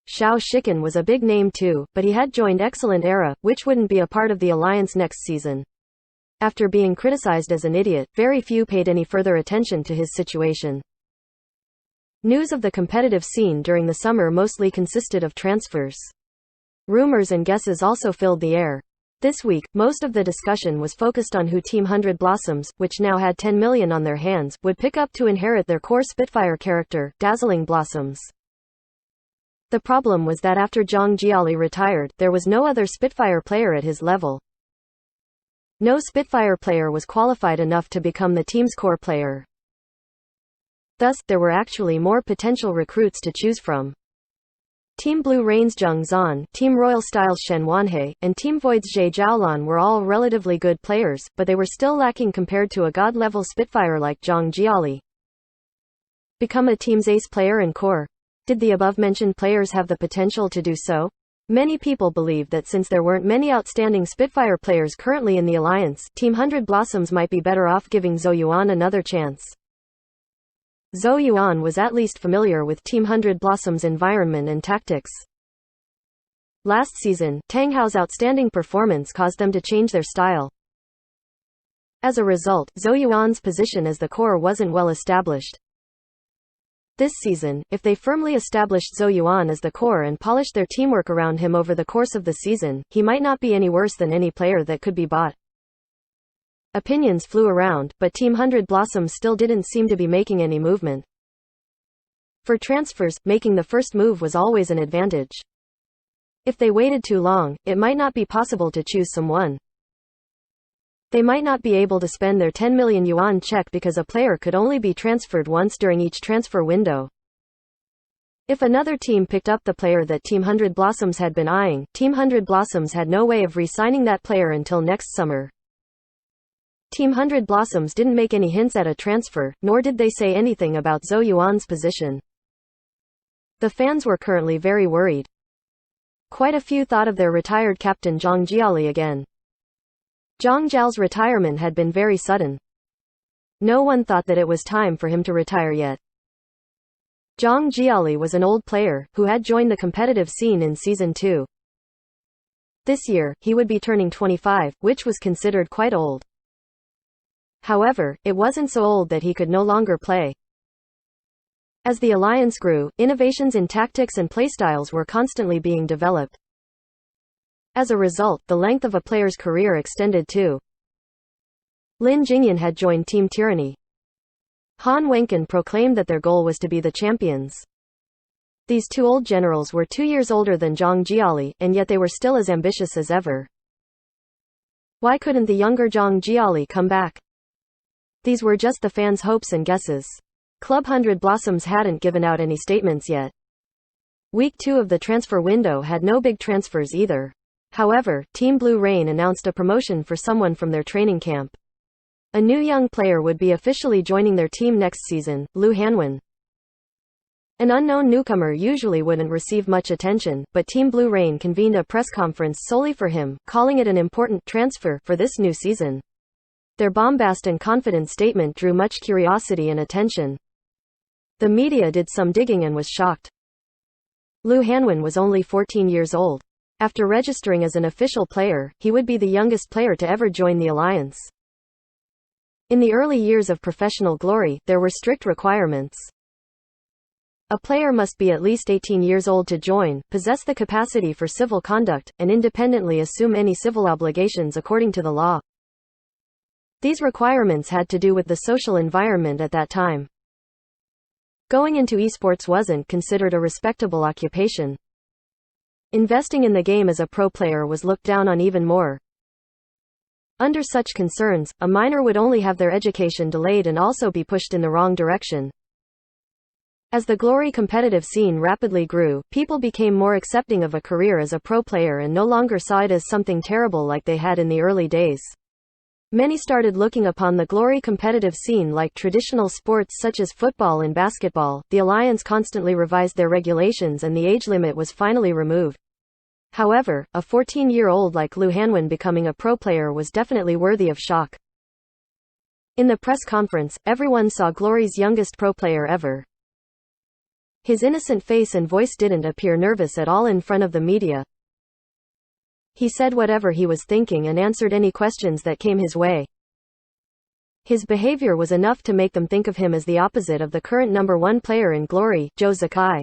Xiao Shiqin was a big name too, but he had joined Excellent Era, which wouldn't be a part of the alliance next season. After being criticized as an idiot, very few paid any further attention to his situation. News of the competitive scene during the summer mostly consisted of transfers. Rumors and guesses also filled the air. This week, most of the discussion was focused on who Team 100 Blossoms, which now had 10 million on their hands, would pick up to inherit their core Spitfire character, Dazzling Blossoms. The problem was that after Zhang Jiali retired, there was no other Spitfire player at his level. No Spitfire player was qualified enough to become the team's core player. Thus, there were actually more potential recruits to choose from. Team Blue Rain's Zheng Zhan, Team Royal Styles Shen Wanhei, and Team Void's Zhe Zhaolan were all relatively good players, but they were still lacking compared to a god-level Spitfire like Zhang Jiali. Become a team's ace player and core? Did the above-mentioned players have the potential to do so? Many people believe that since there weren't many outstanding Spitfire players currently in the alliance, Team 100 Blossoms might be better off giving Zhou Yuan another chance. Zhou Yuan was at least familiar with Team 100 Blossom's environment and tactics. Last season, Tang Hao's outstanding performance caused them to change their style. As a result, Zhou Yuan's position as the core wasn't well established. This season, if they firmly established Zhou Yuan as the core and polished their teamwork around him over the course of the season, he might not be any worse than any player that could be bought. Opinions flew around, but Team 100 Blossoms still didn't seem to be making any movement. For transfers, making the first move was always an advantage. If they waited too long, it might not be possible to choose someone. They might not be able to spend their 10 million yuan check because a player could only be transferred once during each transfer window. If another team picked up the player that Team 100 Blossoms had been eyeing, Team 100 Blossoms had no way of re-signing that player until next summer. Team 100 Blossoms didn't make any hints at a transfer, nor did they say anything about Zhou Yuan's position. The fans were currently very worried. Quite a few thought of their retired captain Zhang Jiali again. Zhang Zhao's retirement had been very sudden. No one thought that it was time for him to retire yet. Zhang Jiali was an old player, who had joined the competitive scene in Season 2. This year, he would be turning 25, which was considered quite old. However, it wasn't so old that he could no longer play. As the alliance grew, innovations in tactics and playstyles were constantly being developed. As a result, the length of a player's career extended too. Lin Jingyan had joined Team Tyranny. Han Wenken proclaimed that their goal was to be the champions. These 2 old generals were 2 years older than Zhang Jiali, and yet they were still as ambitious as ever. Why couldn't the younger Zhang Jiali come back? These were just the fans' hopes and guesses. Club 100 Blossoms hadn't given out any statements yet. Week 2 of the transfer window had no big transfers either. However, Team Blue Rain announced a promotion for someone from their training camp. A new young player would be officially joining their team next season, Liu Hanwen. An unknown newcomer usually wouldn't receive much attention, but Team Blue Rain convened a press conference solely for him, calling it an important transfer for this new season. Their bombast and confident statement drew much curiosity and attention. The media did some digging and was shocked. Liu Hanwen was only 14 years old. After registering as an official player, he would be the youngest player to ever join the alliance. In the early years of professional glory, there were strict requirements. A player must be at least 18 years old to join, possess the capacity for civil conduct, and independently assume any civil obligations according to the law. These requirements had to do with the social environment at that time. Going into esports wasn't considered a respectable occupation. Investing in the game as a pro player was looked down on even more. Under such concerns, a minor would only have their education delayed and also be pushed in the wrong direction. As the glory competitive scene rapidly grew, people became more accepting of a career as a pro player and no longer saw it as something terrible like they had in the early days. Many started looking upon the glory competitive scene like traditional sports such as football and basketball. The alliance constantly revised their regulations and the age limit was finally removed. However, a 14-year-old like Liu Hanwen becoming a pro player was definitely worthy of shock. In the press conference, everyone saw Glory's youngest pro player ever. His innocent face and voice didn't appear nervous at all in front of the media. He said whatever he was thinking and answered any questions that came his way. His behavior was enough to make them think of him as the opposite of the current number one player in Glory, Zhou Zikai.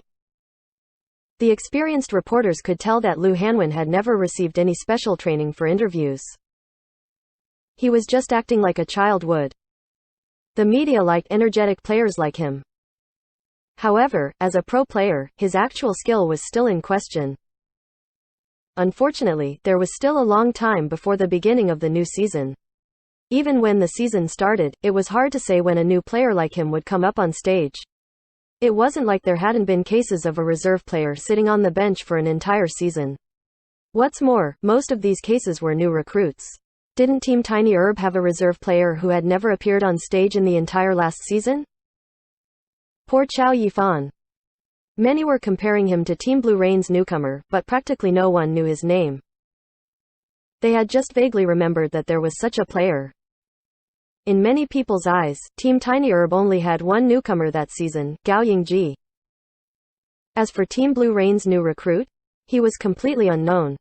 The experienced reporters could tell that Liu Hanwen had never received any special training for interviews. He was just acting like a child would. The media liked energetic players like him. However, as a pro player, his actual skill was still in question. Unfortunately, there was still a long time before the beginning of the new season. Even when the season started, it was hard to say when a new player like him would come up on stage. It wasn't like there hadn't been cases of a reserve player sitting on the bench for an entire season. What's more, most of these cases were new recruits. Didn't Team Tiny Herb have a reserve player who had never appeared on stage in the entire last season? Poor Chao Yifan. Many were comparing him to Team Blue Rain's newcomer, but practically no one knew his name. They had just vaguely remembered that there was such a player. In many people's eyes, Team Tiny Herb only had one newcomer that season, Gao Yingji. As for Team Blue Rain's new recruit, he was completely unknown.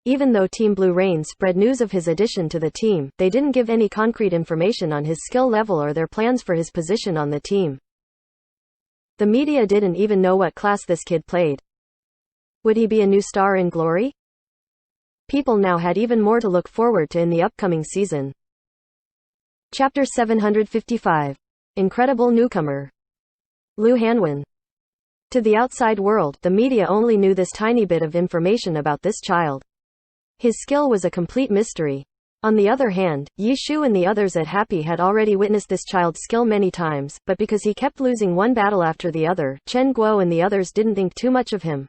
Even though Team Blue Rain spread news of his addition to the team, they didn't give any concrete information on his skill level or their plans for his position on the team. The media didn't even know what class this kid played. Would he be a new star in Glory? People now had even more to look forward to in the upcoming season. Chapter 755. Incredible Newcomer. Liu Hanwen. To the outside world, the media only knew this tiny bit of information about this child. His skill was a complete mystery. On the other hand, Yi Shu and the others at Happy had already witnessed this child's skill many times, but because he kept losing one battle after the other, Chen Guo and the others didn't think too much of him.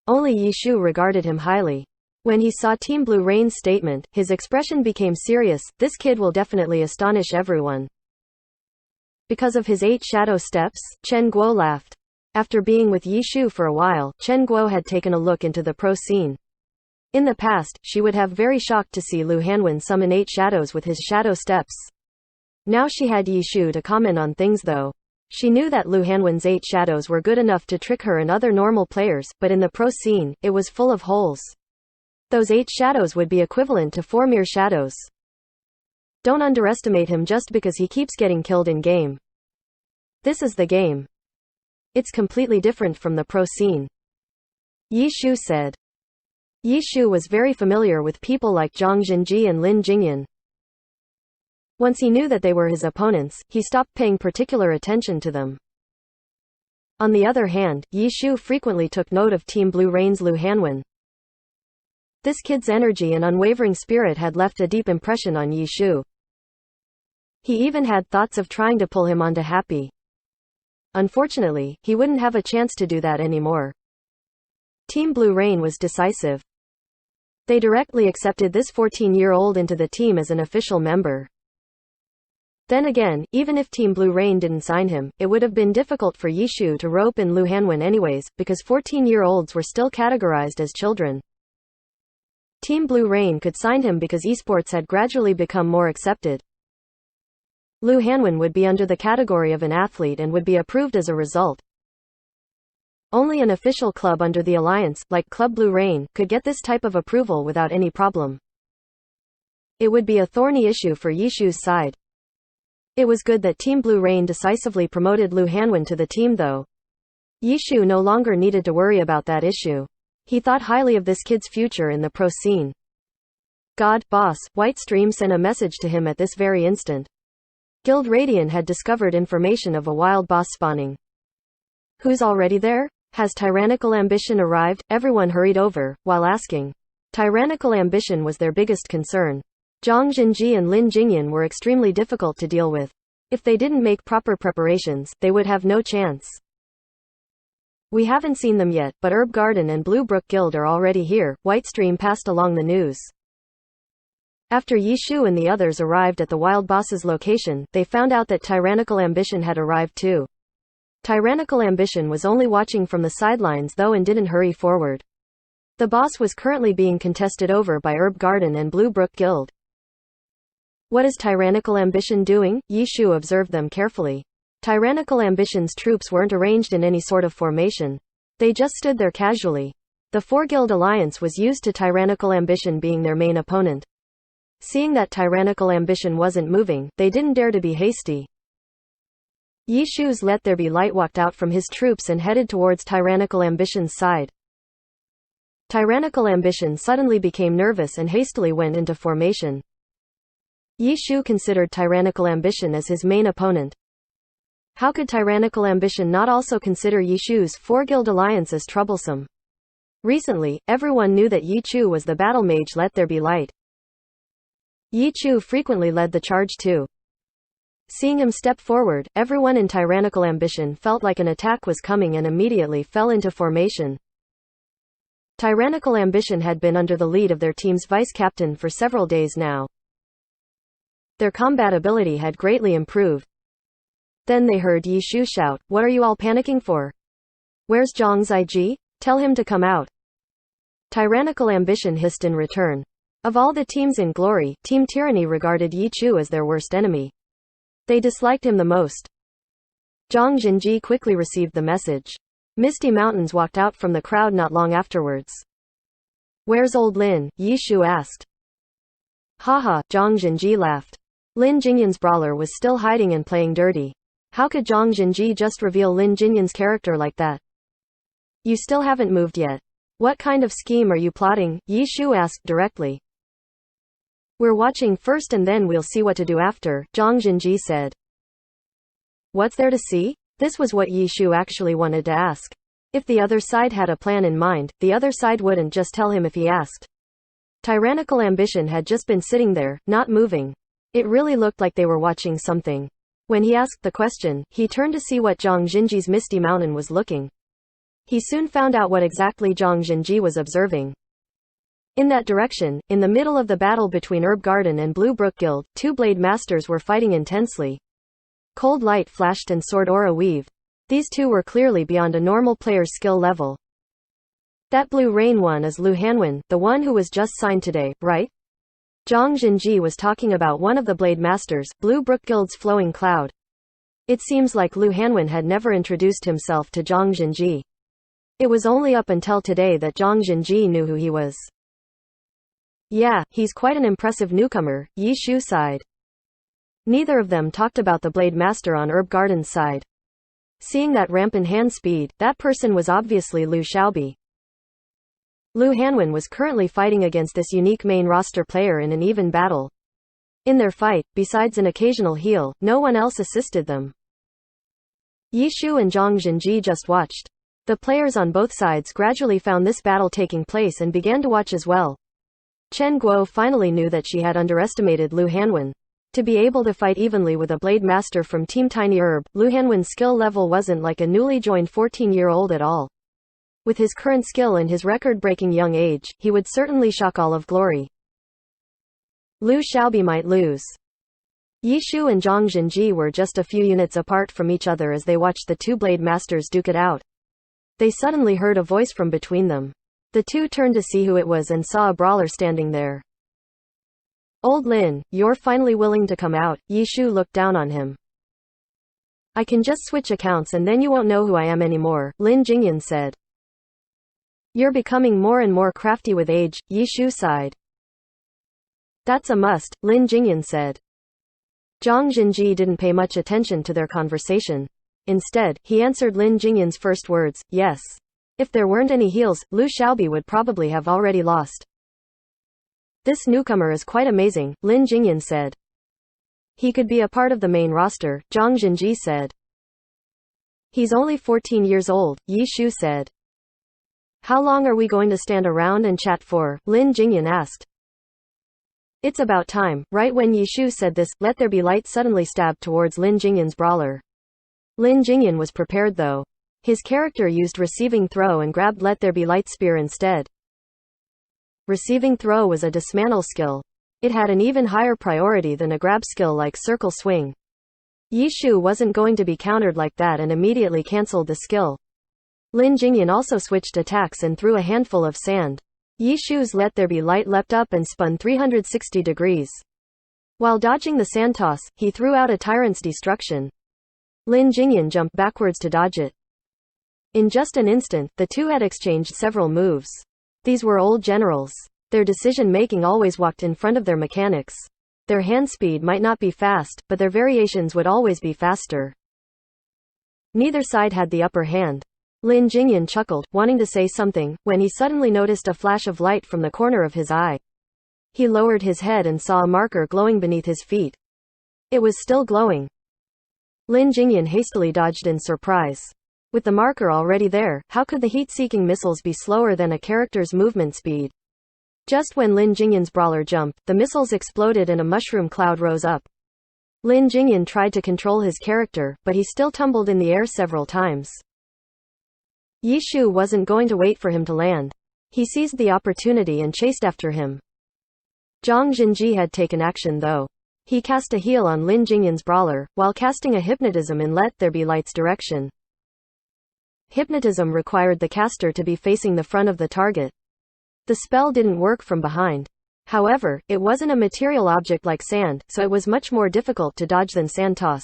Only Yi Shu regarded him highly. When he saw Team Blue Rain's statement, his expression became serious. This kid will definitely astonish everyone. Because of his 8 shadow steps, Chen Guo laughed. After being with Yi Shu for a while, Chen Guo had taken a look into the pro scene. In the past, she would have very shocked to see Liu Hanwen summon 8 shadows with his shadow steps. Now she had Yi Shu to comment on things though. She knew that Liu Hanwen's 8 shadows were good enough to trick her and other normal players, but in the pro scene, it was full of holes. Those 8 shadows would be equivalent to 4 mere shadows. Don't underestimate him just because he keeps getting killed in game. This is the game. It's completely different from the pro scene. Yi Shu said. Yi Shu was very familiar with people like Zhang Jinji and Lin Jingyan. Once he knew that they were his opponents, he stopped paying particular attention to them. On the other hand, Yi Shu frequently took note of Team Blue Rain's Liu Hanwen. This kid's energy and unwavering spirit had left a deep impression on Yi Shu. He even had thoughts of trying to pull him onto Happy. Unfortunately, he wouldn't have a chance to do that anymore. Team Blue Rain was decisive. They directly accepted this 14-year-old into the team as an official member. Then again, even if Team Blue Rain didn't sign him, it would have been difficult for Yi Shu to rope in Liu Hanwen anyways, because 14-year-olds were still categorized as children. Team Blue Rain could sign him because esports had gradually become more accepted. Liu Hanwen would be under the category of an athlete and would be approved as a result. Only an official club under the alliance, like Club Blue Rain, could get this type of approval without any problem. It would be a thorny issue for Yishu's side. It was good that Team Blue Rain decisively promoted Lu Hanwen to the team though. Yishu no longer needed to worry about that issue. He thought highly of this kid's future in the pro scene. God, boss, Whitestream sent a message to him at this very instant. Guild Radiant had discovered information of a wild boss spawning. Who's already there? Has Tyrannical Ambition arrived? Everyone hurried over, while asking. Tyrannical Ambition was their biggest concern. Zhang Jinji and Lin Jingyan were extremely difficult to deal with. If they didn't make proper preparations, they would have no chance. We haven't seen them yet, but Herb Garden and Blue Brook Guild are already here, Whitestream passed along the news. After Yishu and the others arrived at the Wild Boss's location, they found out that Tyrannical Ambition had arrived too. Tyrannical Ambition was only watching from the sidelines though and didn't hurry forward. The boss was currently being contested over by Herb Garden and Blue Brook Guild. What is Tyrannical Ambition doing? Yishu observed them carefully. Tyrannical Ambition's troops weren't arranged in any sort of formation. They just stood there casually. The four-guild alliance was used to Tyrannical Ambition being their main opponent. Seeing that Tyrannical Ambition wasn't moving, they didn't dare to be hasty. Yishu's Let There Be Light walked out from his troops and headed towards Tyrannical Ambition's side. Tyrannical Ambition suddenly became nervous and hastily went into formation. Yishu considered Tyrannical Ambition as his main opponent. How could Tyrannical Ambition not also consider Yishu's four-guild alliance as troublesome? Recently, everyone knew that Yichu was the battle mage Let There Be Light. Yichu frequently led the charge too. Seeing him step forward, everyone in Tyrannical Ambition felt like an attack was coming and immediately fell into formation. Tyrannical Ambition had been under the lead of their team's vice-captain for several days now. Their combat ability had greatly improved. Then they heard Yishu shout, "What are you all panicking for? Where's Zhang Ziji? Tell him to come out." Tyrannical Ambition hissed in return. Of all the teams in Glory, Team Tyranny regarded Yichu as their worst enemy. They disliked him the most. Zhang Jinji quickly received the message. Misty Mountains walked out from the crowd not long afterwards. "Where's old Lin?" Yishu asked. Haha, Zhang Jinji laughed. Lin Jingyan's brawler was still hiding and playing dirty. How could Zhang Jinji just reveal Lin Jingyan's character like that? You still haven't moved yet. What kind of scheme are you plotting? Yishu asked directly. We're watching first and then we'll see what to do after, Zhang Jinji said. What's there to see? This was what Yishu actually wanted to ask. If the other side had a plan in mind, the other side wouldn't just tell him if he asked. Tyrannical Ambition had just been sitting there, not moving. It really looked like they were watching something. When he asked the question, he turned to see what Zhang Jinji's Misty Mountain was looking. He soon found out what exactly Zhang Jinji was observing. In that direction, in the middle of the battle between Herb Garden and Blue Brook Guild, two blade masters were fighting intensely. Cold light flashed and sword aura weaved. These two were clearly beyond a normal player's skill level. That Blue Rain one is Lu Hanwen, the one who was just signed today, right? Zhang Jinji was talking about one of the Blade Masters, Blue Brook Guild's Flowing Cloud. It seems like Lu Hanwen had never introduced himself to Zhang Jinji. It was only up until today that Zhang Jinji knew who he was. Yeah, he's quite an impressive newcomer, Yishu sighed. Neither of them talked about the Blade Master on Herb Garden's side. Seeing that rampant hand speed, that person was obviously Lu Xiaobi. Lu Hanwen was currently fighting against this unique main roster player in an even battle. In their fight, besides an occasional heal, no one else assisted them. Yishu and Zhang Jinji just watched. The players on both sides gradually found this battle taking place and began to watch as well. Chen Guo finally knew that she had underestimated Lu Hanwen. To be able to fight evenly with a Blade Master from Team Tiny Herb, Lu Hanwen's skill level wasn't like a newly joined 14-year-old at all. With his current skill and his record-breaking young age, he would certainly shock all of Glory. Lu Xiaobi might lose. Yishu and Zhang Jinji were just a few units apart from each other as they watched the two Blade Masters duke it out. They suddenly heard a voice from between them. The two turned to see who it was and saw a brawler standing there. Old Lin, you're finally willing to come out, Yishu looked down on him. I can just switch accounts and then you won't know who I am anymore, Lin Jingyan said. You're becoming more and more crafty with age, Yi Shu sighed. That's a must, Lin Jingyan said. Zhang Jinji didn't pay much attention to their conversation. Instead, he answered Lin Jingyan's first words, yes. If there weren't any heals, Lu Xiaobi would probably have already lost. This newcomer is quite amazing, Lin Jingyan said. He could be a part of the main roster, Zhang Jinji said. He's only 14 years old, Yi Shu said. How long are we going to stand around and chat for? Lin Jingyan asked. It's about time. Right when Yi Shu said this, Let There Be Light suddenly stabbed towards Lin Jingyan's brawler. Lin Jingyan was prepared though. His character used Receiving Throw and grabbed Let There Be Light spear instead. Receiving Throw was a dismantle skill. It had an even higher priority than a grab skill like Circle Swing. Yi Shu wasn't going to be countered like that and immediately cancelled the skill. Lin Jingyan also switched attacks and threw a handful of sand. Yi Shu's Let There Be Light leapt up and spun 360 degrees. While dodging the sand toss, he threw out a Tyrant's Destruction. Lin Jingyan jumped backwards to dodge it. In just an instant, the two had exchanged several moves. These were old generals. Their decision-making always walked in front of their mechanics. Their hand speed might not be fast, but their variations would always be faster. Neither side had the upper hand. Lin Jingyan chuckled, wanting to say something, when he suddenly noticed a flash of light from the corner of his eye. He lowered his head and saw a marker glowing beneath his feet. It was still glowing. Lin Jingyan hastily dodged in surprise. With the marker already there, how could the heat-seeking missiles be slower than a character's movement speed? Just when Lin Jingyan's brawler jumped, the missiles exploded and a mushroom cloud rose up. Lin Jingyan tried to control his character, but he still tumbled in the air several times. Yi Shu wasn't going to wait for him to land. He seized the opportunity and chased after him. Zhang Jinji had taken action though. He cast a heal on Lin Jingyan's brawler, while casting a hypnotism in Let There Be Light's direction. Hypnotism required the caster to be facing the front of the target. The spell didn't work from behind. However, it wasn't a material object like sand, so it was much more difficult to dodge than sand toss.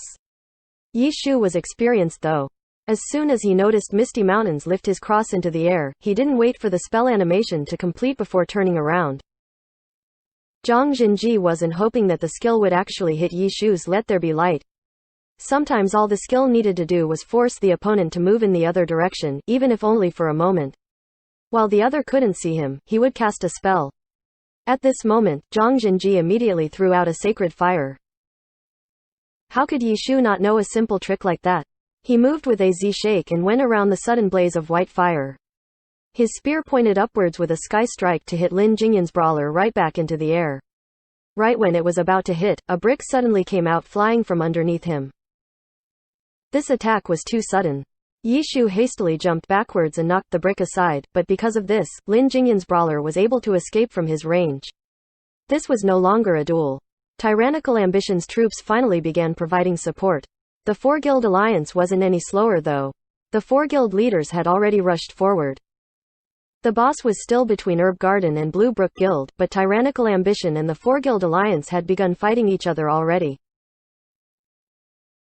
Yi Shu was experienced though. As soon as he noticed Misty Mountains lift his cross into the air, he didn't wait for the spell animation to complete before turning around. Zhang Jinji wasn't hoping that the skill would actually hit Yi Shu's Let There Be Light. Sometimes all the skill needed to do was force the opponent to move in the other direction, even if only for a moment. While the other couldn't see him, he would cast a spell. At this moment, Zhang Jinji immediately threw out a sacred fire. How could Yi Shu not know a simple trick like that? He moved with a Z-shake and went around the sudden blaze of white fire. His spear pointed upwards with a sky strike to hit Lin Jingyan's brawler right back into the air. Right when it was about to hit, a brick suddenly came out flying from underneath him. This attack was too sudden. Yi Shu hastily jumped backwards and knocked the brick aside, but because of this, Lin Jingyan's brawler was able to escape from his range. This was no longer a duel. Tyrannical Ambition's troops finally began providing support. The Four-Guild alliance wasn't any slower though. The Four-Guild leaders had already rushed forward. The boss was still between Herb Garden and Blue Brook Guild, but Tyrannical Ambition and the Four-Guild alliance had begun fighting each other already.